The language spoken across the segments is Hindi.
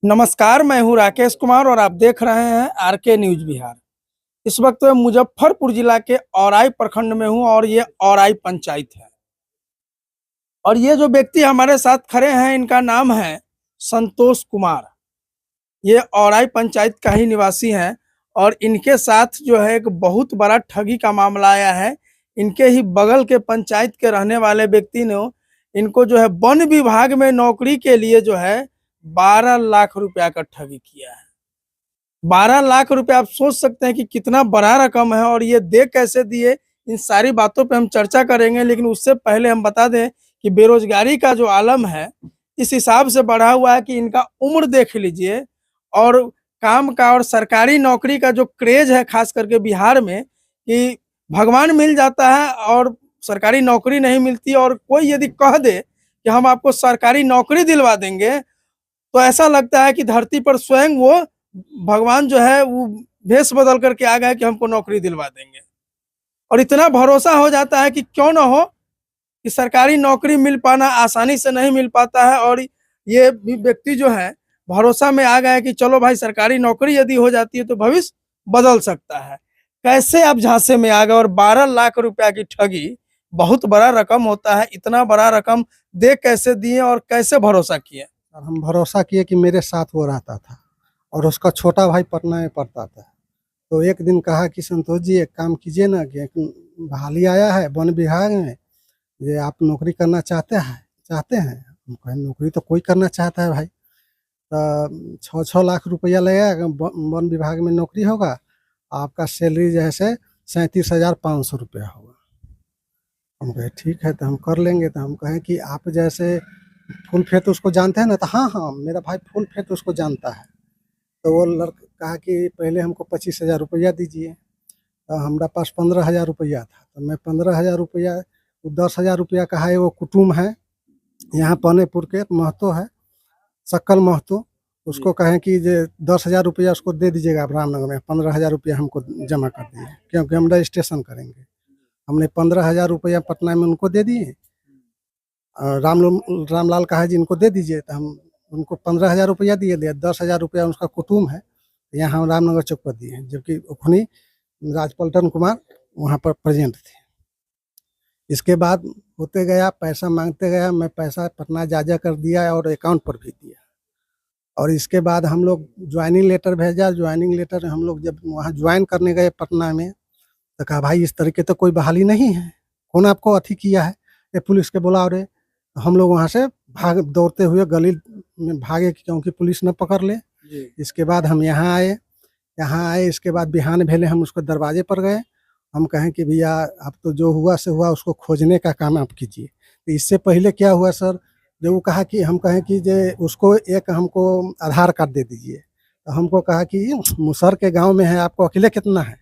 नमस्कार, मैं हूँ राकेश कुमार और आप देख रहे हैं आरके न्यूज बिहार। इस वक्त मैं मुजफ्फरपुर जिला के औराई प्रखंड में हूँ और ये औराई पंचायत है। और ये जो व्यक्ति हमारे साथ खड़े हैं, इनका नाम है संतोष कुमार। ये औराई पंचायत का ही निवासी हैं और इनके साथ जो है एक बहुत बड़ा ठगी का मामला आया है। इनके ही बगल के पंचायत के रहने वाले व्यक्ति ने इनको जो है वन विभाग में नौकरी के लिए जो है 12 लाख रुपया का ठगी किया है। 12 लाख रुपए आप सोच सकते हैं कि कितना बड़ा रकम है और ये दे कैसे दिए, इन सारी बातों पे हम चर्चा करेंगे। लेकिन उससे पहले हम बता दें कि बेरोजगारी का जो आलम है इस हिसाब से बढ़ा हुआ है कि इनका उम्र देख लीजिए और काम का और सरकारी नौकरी का जो क्रेज है खास करके बिहार में, कि भगवान मिल जाता है और सरकारी नौकरी नहीं मिलती। और कोई यदि कह दे कि हम आपको सरकारी नौकरी दिलवा देंगे तो ऐसा लगता है कि धरती पर स्वयं वो भगवान जो है वो भेष बदल करके आ गए कि हमको नौकरी दिलवा देंगे। और इतना भरोसा हो जाता है कि क्यों ना हो कि सरकारी नौकरी मिल पाना आसानी से नहीं मिल पाता है। और ये व्यक्ति जो है भरोसा में आ गए कि चलो भाई सरकारी नौकरी यदि हो जाती है तो भविष्य बदल सकता है। कैसे आप झांसे में आ गए और 12 लाख रुपया की ठगी, बहुत बड़ा रकम होता है, इतना बड़ा रकम दे कैसे दिए और कैसे भरोसा किए? और हम भरोसा किए कि मेरे साथ वो रहता था और उसका छोटा भाई पटना में पढ़ता था। तो एक दिन कहा कि संतोष जी एक काम कीजिए ना कि एक बहाली आया है वन विभाग में, ये आप नौकरी करना चाहते हैं? हम कहे नौकरी तो कोई करना चाहता है भाई। तो 6 लाख रुपया लगेगा, वन विभाग में नौकरी होगा, आपका सैलरी जैसे 37,500 रुपया होगा। हम कहे ठीक है तो हम कर लेंगे। तो हम कहें कि आप जैसे फूल फेत उसको जानते हैं ना? तो हाँ हाँ, मेरा भाई फूल फेत उसको जानता है। तो वो लड़का कहा कि पहले हमको 25,000 रुपया दीजिए। तो हमारा पास 15,000 रुपया था। तो मैं 15,000 रुपया, 10,000 रुपया का है, वो कुटुम है यहाँ पानेपुर के महतो है, सक्कल महतो। उसको कहें कि 10,000 रुपया उसको दे दीजिएगा आप रामनगर में, 15,000 रुपया हमको जमा कर दिए क्योंकि हम रजिस्ट्रेशन करेंगे। हमने 15,000 रुपया पटना में उनको दे दिए। रामलाल कहा जी इनको दे दीजिए। तो हम उनको 15,000 रुपया दिए, 10,000 रुपया उसका कुटुम है यहाँ हम रामनगर चौक पर दिए, जबकि उखनी राजपलटन कुमार वहाँ पर प्रेजेंट थे। इसके बाद होते गया, पैसा मांगते गया, मैं पैसा पटना जा कर दिया और अकाउंट पर भी दिया। और इसके बाद हम लोग ज्वाइनिंग लेटर भेजा। ज्वाइनिंग लेटर हम लोग जब वहाँ ज्वाइन करने गए पटना में, तो कहा भाई इस तरह की तो कोई बहाली नहीं है, कौन आपको अथी किया है? ये पुलिस के बुलाओ रे। हम लोग वहाँ से दौड़ते हुए गली में भागे क्योंकि पुलिस न पकड़ ले। इसके बाद हम यहाँ आए। इसके बाद बिहान भेले हम उसको दरवाजे पर गए। हम कहें कि भैया अब तो जो हुआ से हुआ, उसको खोजने का काम आप कीजिए। तो इससे पहले क्या हुआ सर, जब वो कहा कि हम कहें कि जे उसको एक हमको आधार कार्ड दे दीजिए। तो हमको कहा कि मुसहर के गाँव में है, आपको अकेले कितना है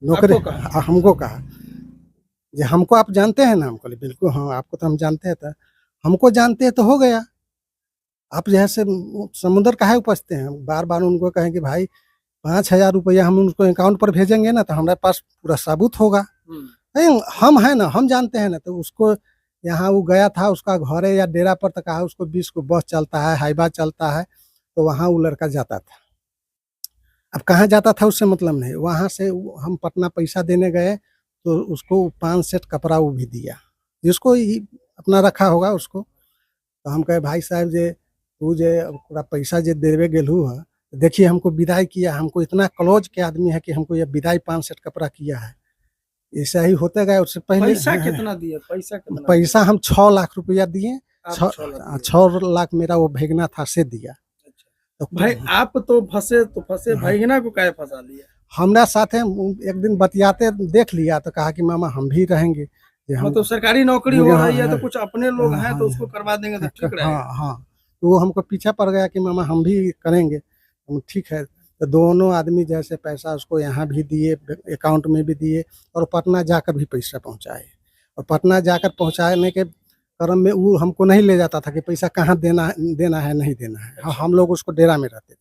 नौकरी? हमको कहा जी हमको आप जानते हैं ना? हम बोले बिल्कुल हाँ, आपको तो हम जानते हैं। तो हमको जानते हैं तो हो गया, आप जैसे समुद्र काहे उपजते हैं? बार बार उनको कहें कि भाई 5,000 रुपया हम उनको अकाउंट पर भेजेंगे ना, तो हमारे पास पूरा सबूत होगा। नहीं, हम है ना, हम जानते हैं ना। तो उसको यहाँ वो गया था, उसका घर है या डेरा पर, तो कहा उसको 20 को बस चलता है, हाईवा चलता है, तो वहाँ वो लड़का जाता था। अब कहाँ जाता था उससे मतलब नहीं। वहाँ से हम पटना पैसा देने गए तो उसको 5 सेट कपड़ा वो भी दिया, जिसको ही अपना रखा होगा उसको। तो हम कहे भाई साहब जे तू जे पूरा पैसा जे देवे गेलू है, देखिए हमको विदाई किया, हमको इतना क्लोज के आदमी है कि हमको ये विदाई 5 सेट कपड़ा किया है। ऐसा ही होते गए। उससे पहले पैसा कितना दिए? पैसा हम 6 लाख रुपया दिए। 6 लाख मेरा वो भेगना था से दिया। तो भाई आप तो फंसे भैगना को काहे फंसा लिया? हमरा साथ एक दिन बतियाते देख लिया तो कहा कि मामा हम भी रहेंगे। मतलब सरकारी नौकरी हो रही है तो कुछ अपने लोग हैं तो उसको करवा देंगे तो ठीक रहेगा। हाँ हाँ, तो वो हमको पीछा पड़ गया कि मामा हम भी करेंगे। ठीक है। तो दोनों आदमी जैसे पैसा उसको यहाँ भी दिए, अकाउंट में भी दिए, और पटना जाकर भी पैसा पहुँचाए। और पटना जाकर पहुँचाने के क्रम में वो हमको नहीं ले जाता था कि पैसा कहाँ देना है नहीं देना है। हम लोग उसको डेरा में रहते थे।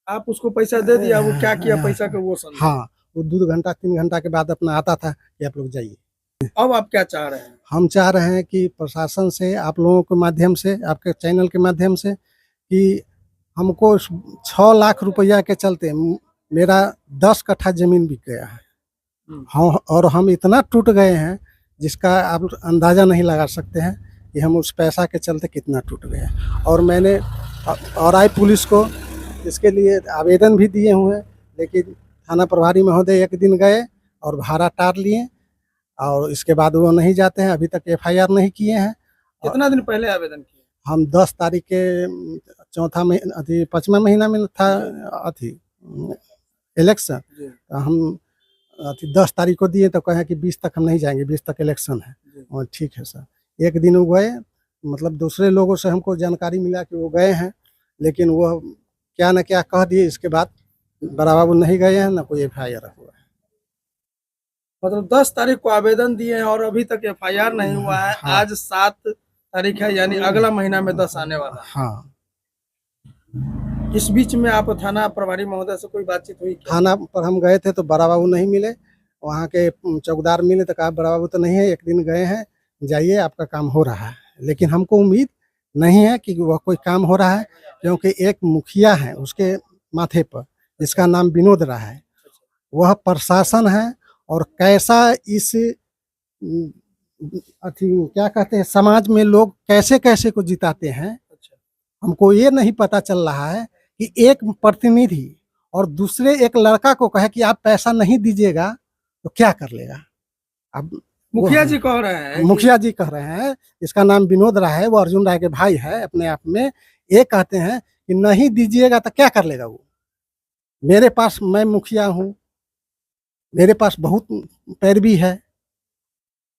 आप उसको पैसा दे दिया, वो क्या किया पैसा का वो समझ? हाँ, वो 2 घंटा 3 घंटा के बाद अपना आता था कि आप लोग जाइए। अब आप क्या चाह रहे हैं? हम चाह रहे हैं कि प्रशासन से, आप लोगों के माध्यम से, आपके चैनल के माध्यम से, कि हमको 6 लाख रुपया के चलते मेरा 10 कट्ठा जमीन बिक गया है। हाँ, और हम इतना टूट गए हैं जिसका आप अंदाज़ा नहीं लगा सकते हैं कि हम उस पैसा के चलते कितना टूट गए। और मैंने औराई पुलिस को इसके लिए आवेदन भी दिए हुए हैं, लेकिन थाना प्रभारी महोदय एक दिन गए और भाड़ा टार लिए और इसके बाद वो नहीं जाते हैं, अभी तक एफआईआर नहीं किए हैं। कितना दिन पहले आवेदन किए? हम 10 तारीख के चौथा महीना अथी 5वां महीना में था अथी इलेक्शन, तो हम अथी 10 तारीख को दिए तो कहे कि 20 तक हम नहीं जाएंगे, 20 तक इलेक्शन है। और ठीक है सर, एक दिन वो गए, मतलब दूसरे लोगों से हमको जानकारी मिला कि वो गए हैं, लेकिन वो क्या न क्या कह दिए। इसके बाद बड़ा बाबू नहीं गए हैं, ना कोई एफआईआर हुआ है। मतलब 10 तारीख को आवेदन दिए हैं और अभी तक एफआईआर नहीं हुआ है। हाँ। आज 7 तारीख है, यानी अगला महीना में 10 आने वाला है। हाँ, इस बीच में आप थाना प्रभारी महोदय से कोई बातचीत हुई क्या? थाना पर हम गए थे तो बड़ा बाबू नहीं मिले, वहाँ के चौकीदार मिले तो कहा बड़ा बाबू तो नहीं है, एक दिन गए हैं, जाइए आपका काम हो रहा है। लेकिन हमको उम्मीद नहीं है कि वह कोई काम हो रहा है, क्योंकि एक मुखिया है उसके माथे पर जिसका नाम विनोद रहा है, वह प्रशासन है। और कैसा इस अथी क्या कहते हैं समाज में लोग कैसे कैसे को जिताते हैं, हमको ये नहीं पता चल रहा है कि एक प्रतिनिधि और दूसरे एक लड़का को कहे कि आप पैसा नहीं दीजिएगा तो क्या कर लेगा। अब मुखिया जी कह रहे हैं मुखिया जी कह रहे हैं, इसका नाम विनोद राय है, वो अर्जुन राय के भाई है अपने आप में। ये कहते हैं कि नहीं दीजिएगा तो क्या कर लेगा वो। मेरे पास, मैं मुखिया हूँ, मेरे पास बहुत पैरवी है,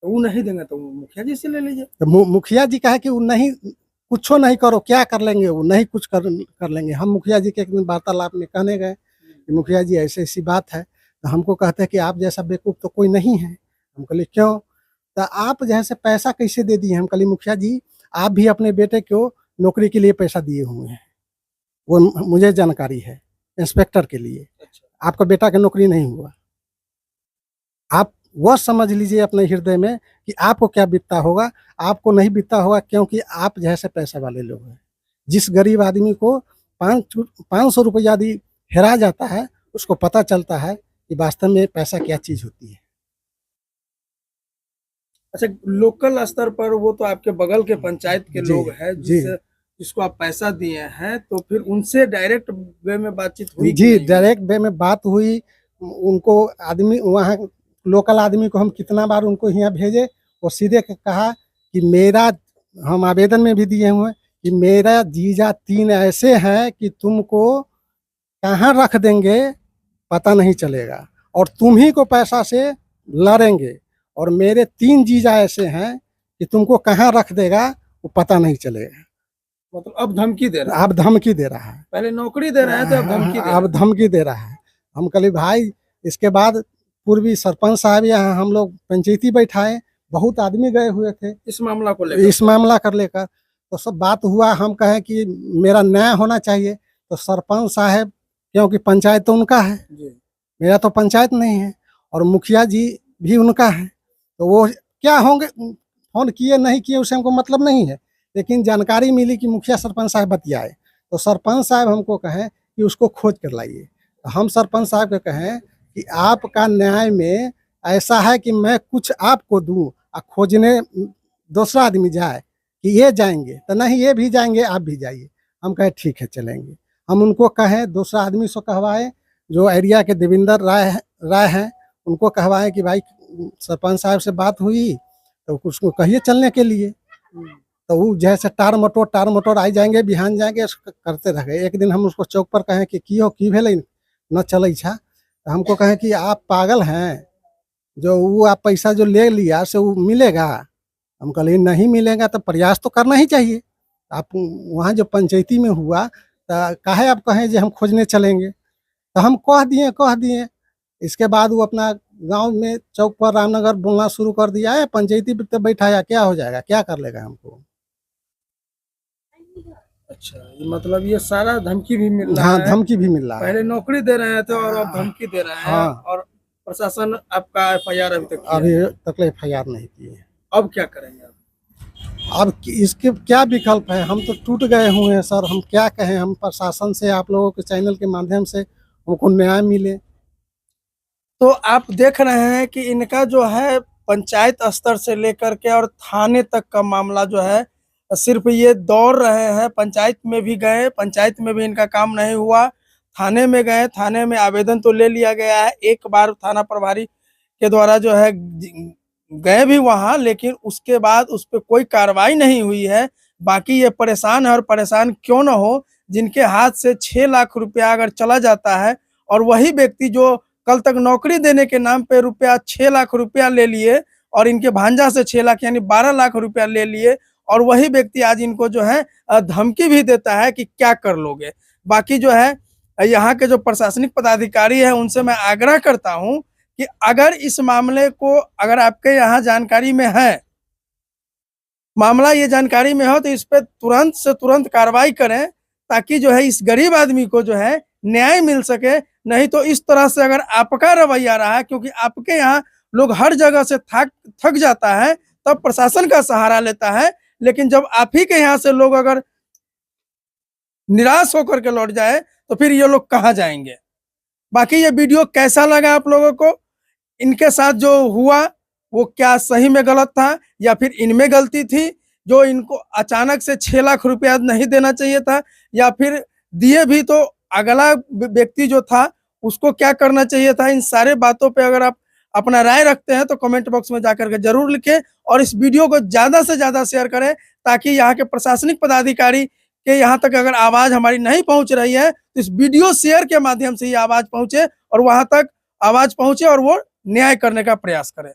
तो वो नहीं देंगे तो मुखिया जी से ले लीजिए। तो मुखिया जी कहे कि वो नहीं, कुछ नहीं करो, क्या कर लेंगे वो, नहीं कुछ कर लेंगे। हम मुखिया जी के एक दिन वार्तालाप में कहने गए कि मुखिया जी ऐसी ऐसी बात है, तो हमको कहते हैं कि आप जैसा बेवकूफ़ तो कोई नहीं है। हम कहले क्यों, तो आप जैसे पैसा कैसे दे दिए। हम कहले मुखिया जी आप भी अपने बेटे को नौकरी के लिए पैसा दिए हुए हैं, वो मुझे जानकारी है, इंस्पेक्टर के लिए। आपका बेटा का नौकरी नहीं हुआ, आप वह समझ लीजिए अपने हृदय में कि आपको क्या बीतता होगा। आपको नहीं बीतता होगा, क्योंकि आप जैसे पैसे वाले लोग हैं। जिस गरीब आदमी को 500 रुपया यदि हेरा जाता है, उसको पता चलता है कि वास्तव में पैसा क्या चीज़ होती है। अच्छा, लोकल स्तर पर वो तो आपके बगल के पंचायत के लोग हैं जिसको आप पैसा दिए हैं, तो फिर उनसे डायरेक्ट वे में बातचीत हुई? जी, डायरेक्ट वे में बात हुई। उनको आदमी, वहाँ लोकल आदमी को हम कितना बार उनको यहाँ भेजे, वो सीधे कहा कि मेरा, हम आवेदन में भी दिए हुए कि मेरा जीजा 3 ऐसे हैं कि तुमको कहाँ रख देंगे पता नहीं चलेगा, और तुम ही को पैसा से लड़ेंगे। और मेरे 3 जीजा ऐसे हैं कि तुमको कहाँ रख देगा वो पता नहीं चलेगा। मतलब अब धमकी दे रहा है? अब धमकी दे रहा है। पहले नौकरी दे रहे हैं तो अब धमकी दे रहा है। हम कहे भाई, इसके बाद पूर्वी सरपंच साहब यहाँ हम लोग पंचायती बैठाए, बहुत आदमी गए हुए थे इस मामला को लेकर, तो सब बात हुआ। हम कहें कि मेरा न्याय होना चाहिए, तो सरपंच साहब, क्योंकि पंचायत तो उनका है, मेरा तो पंचायत नहीं है, और मुखिया जी भी उनका है, तो वो क्या होंगे, फोन किए नहीं किए उससे हमको मतलब नहीं है। लेकिन जानकारी मिली कि मुखिया सरपंच साहब बतियाए, तो सरपंच साहब हमको कहें कि उसको खोज कर लाइए। तो हम सरपंच साहब को कहें कि आपका न्याय में ऐसा है कि मैं कुछ आपको दूं और खोजने दूसरा आदमी जाए कि ये जाएंगे, तो नहीं ये भी जाएंगे, आप भी जाइए। हम कहे ठीक है चलेंगे। हम उनको कहें दूसरा आदमी से कहवाए, जो एरिया के देवेंद्र राय हैं, उनको कहवाएं कि भाई सरपंच साहब से बात हुई तो उसको कहिए चलने के लिए। तो वो जैसे टार मटोर आई जाएंगे, बिहान जाएंगे, करते रह गए। एक दिन हम उसको चौक पर कहें कि की हो, की भेले न चल छा, तो हमको कहें कि आप पागल हैं, जो वो आप पैसा जो ले लिया से वो मिलेगा। हम कहले नहीं मिलेगा तो प्रयास तो करना ही चाहिए। आप वहाँ जो पंचायती में हुआ तो काहे आप कहें जो हम खोजने चलेंगे, तो हम कह दिए। इसके बाद वो अपना गांव में चौक पर रामनगर बोलना शुरू कर दिया है, पंचायती पे बैठाया, क्या हो जाएगा, क्या कर लेगा हमको। अच्छा, मतलब ये सारा धमकी भी मिल रहा हाँ, है? धमकी भी मिल रहा है। पहले नौकरी दे रहे थे और अब धमकी दे रहे हैं। हाँ। और प्रशासन आपका एफआईआर अभी तक एफआईआर नहीं की है। अब क्या करेंगे आप? अब इसके क्या विकल्प है, हम तो टूट गए हुए हैं सर, हम क्या कहें, हम प्रशासन से आप लोगों के चैनल के माध्यम से हमको न्याय मिले। तो आप देख रहे हैं कि इनका जो है पंचायत स्तर से लेकर के और थाने तक का मामला जो है सिर्फ ये दौड़ रहे हैं। पंचायत में भी गए, पंचायत में भी इनका काम नहीं हुआ। थाने में गए, थाने में आवेदन तो ले लिया गया है, एक बार थाना प्रभारी के द्वारा जो है गए भी वहां, लेकिन उसके बाद उस पर कोई कार्रवाई नहीं हुई है। बाकी ये परेशान है, और परेशान क्यों ना हो, जिनके हाथ से 6 लाख रुपया अगर चला जाता है, और वही व्यक्ति जो कल तक नौकरी देने के नाम पे रुपया 6 लाख रुपया ले लिए, और इनके भांजा से 6 लाख यानी 12 लाख रुपया ले लिए, और वही व्यक्ति आज इनको जो है धमकी भी देता है कि क्या कर लोगे। बाकी जो है यहाँ के जो प्रशासनिक पदाधिकारी है उनसे मैं आग्रह करता हूं कि अगर इस मामले को अगर आपके यहाँ जानकारी में है, मामला ये जानकारी में हो, तो इस पे तुरंत से तुरंत कार्रवाई करें, ताकि जो है इस गरीब आदमी को जो है न्याय मिल सके। नहीं तो इस तरह से अगर आपका रवैया रहा, क्योंकि आपके यहाँ लोग हर जगह से थक जाता है तब प्रशासन का सहारा लेता है, लेकिन जब आप ही के यहाँ से लोग अगर निराश होकर के लौट जाए तो फिर ये लोग कहाँ जाएंगे। बाकी ये वीडियो कैसा लगा आप लोगों को, इनके साथ जो हुआ वो क्या सही में गलत था या फिर इनमें गलती थी, जो इनको अचानक से 6 लाख रुपया नहीं देना चाहिए था, या फिर दिए भी तो अगला व्यक्ति जो था उसको क्या करना चाहिए था। इन सारे बातों पे अगर आप अपना राय रखते हैं तो कमेंट बॉक्स में जाकर के जरूर लिखें, और इस वीडियो को ज्यादा से ज्यादा शेयर करें, ताकि यहाँ के प्रशासनिक पदाधिकारी के यहाँ तक अगर आवाज हमारी नहीं पहुंच रही है तो इस वीडियो शेयर के माध्यम से ये आवाज पहुंचे, और वहां तक आवाज पहुंचे और वो न्याय करने का प्रयास करें।